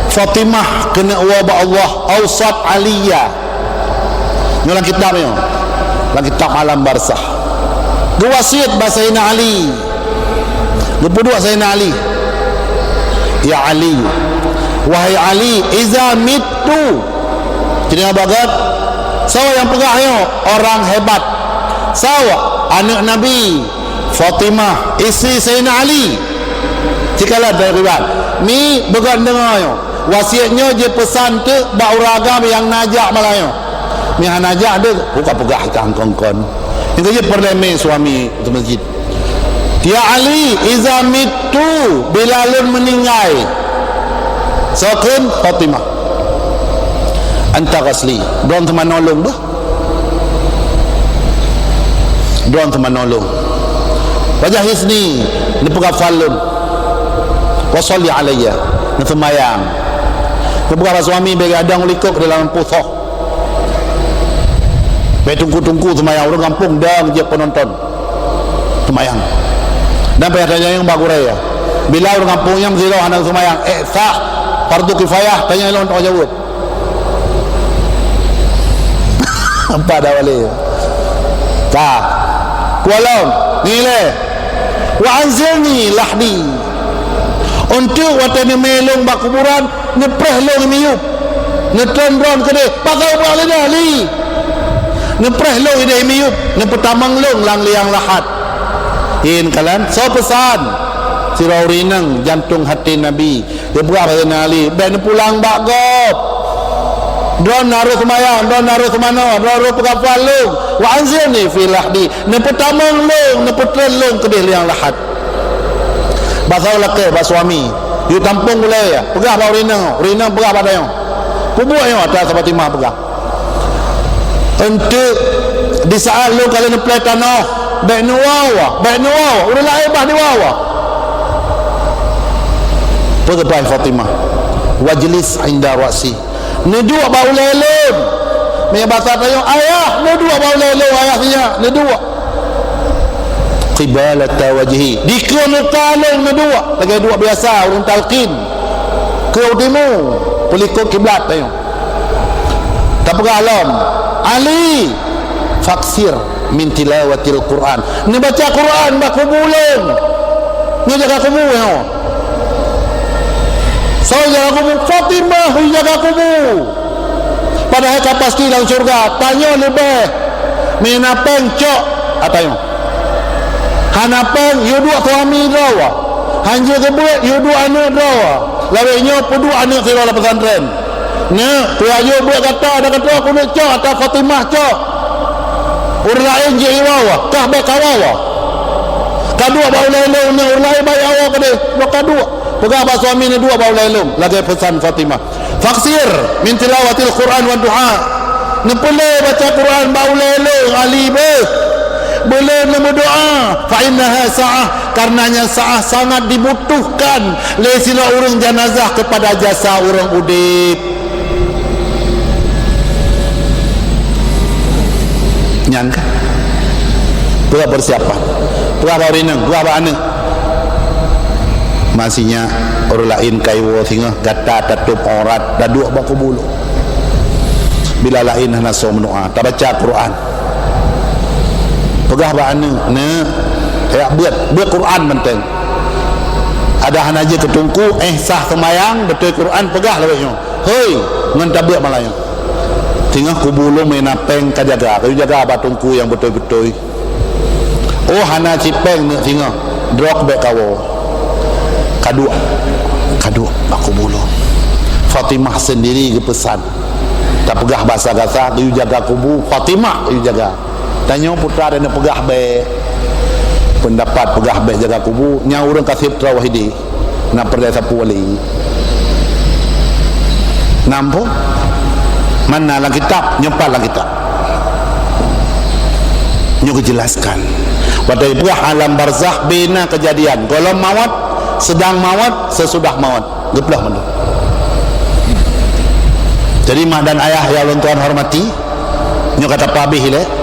Fatimah kena wabak Allah awsat aliyah ni dalam kitab ni, dalam kitab Alam Barzakh. Dia wasiat bahasa Sayyidina Ali. Dia pedua Sayyidina Ali, ya Ali, wahai Ali, iza mitu, jadi bagat sawa yang pegahnya orang hebat, sawa anak Nabi Fatimah isteri Sayyidina Ali. Jikalau dari riwayat ni began dengarnya wasiatnya je pesan tu bak uragam yang najak malahnya yang najak dia buka pegah kangkong-kong itu je perlemeh suami untuk masjid. Ya Ali, iza mitu, bila lun meninggal sakun Fatimah anta ghasli, don teman nolong dah, don teman nolong wajah hisni ni pegah falun wasalli alayya ni semayang ni pegah suami begadang likuk dalam pusoh tunggu-tunggu semayang orang kampung dan je penonton semayang dan tanya yang bagus raya bila orang kampungnya mesti tahu anak semayang sah fardu kifayah, tanya elok tak jawab apa dah wali tak kualam nilai wa anzilni lahdi untuk watani melong bak kuburan ni prehlong miyup ni tendron ke dia pakai boleh dah li ni prehlong ide miyup ni petamang long lang liang lahat in kalan so pesan sirau rinang jantung hati Nabi dia berapa Ali ben pulang bak gop don naruh semayang don naruh semana don naruh pegapal long wa anzilni fi lahdi ni petamang long ni petrelong ke dia liang lahat bahasa lelaki bahasa suami di tampung boleh ya pegah bau rinang pegah pada yang kubur yang atas Fatimah pegah untuk di saat lu kalian play tanah baik nuawa udah lah hebat di wawa pegepai Fatimah wajlis inda ra'si ni dua bau lelun punya bahasa tayang ayah ni dua bau lelun ayahnya ni dua qibalata wajhi dikena talung ni dua lagi dua biasa orang talqin ke utimu pelikut kiblat tayang tak pergi alam Ali faksir min tilawatil Quran ni baca Quran bak kubulun ni jaga kubu ya so jaga kubu Fatimah jaga kubu padahal pasti dalam surga tanya lebih minapeng cok atayong hanapeng yu dua suami rawa hanja kebuat yu dua anak rawa lawenya pedua anak sirala pesantren ne tuayo buat kata ada kata aku nak cok atau Fatimah cok orang lain je iwawa kah baik kawawa kadua bau lelong ni orang lain baik awak ke dia kadua pegah abang suami ni dua bau lelong lagi pesan Fatimah faksir min tilawatil Quran wa du'a ni boleh baca Quran bau lelong Ali boleh berdoa fa innaha sa'ah karenanya sa'ah sangat dibutuhkan lesila urang jenazah kepada jasa orang udip nyangka pula persiapan pula barinang pula anak masihnya orang lain kaiwa singa gata tatup aurat dah dua baku bulu bila lain hana so mendoa tak baca Quran pegah ba anak ne ya buat Quran penting ada hana je ketungku sah semayang betul Quran pegah lawanya hei ngan tabuk malaya tinggal kubulung menapeng kajaga kayu jaga batungku yang betul-betul oh hana cipeng nak tinggal drok baik kawo kadua aku bulung Fatimah sendiri ke pesan tak pegah bahasa gasa kayu jaga kubu Fatimah kayu jaga tanya putra dan pegah baik pendapat pegah baik jaga kubu nya urang kasih trawahidi nak percaya sapu wali nampu mana dalam kitab nyempat dalam kitab nyu jelaskan pada ibu alam barzakh bina kejadian kalau maut sedang maut sesudah maut geplah mendu jadi mak dan ayah yang tuan hormati nyu kata pabih le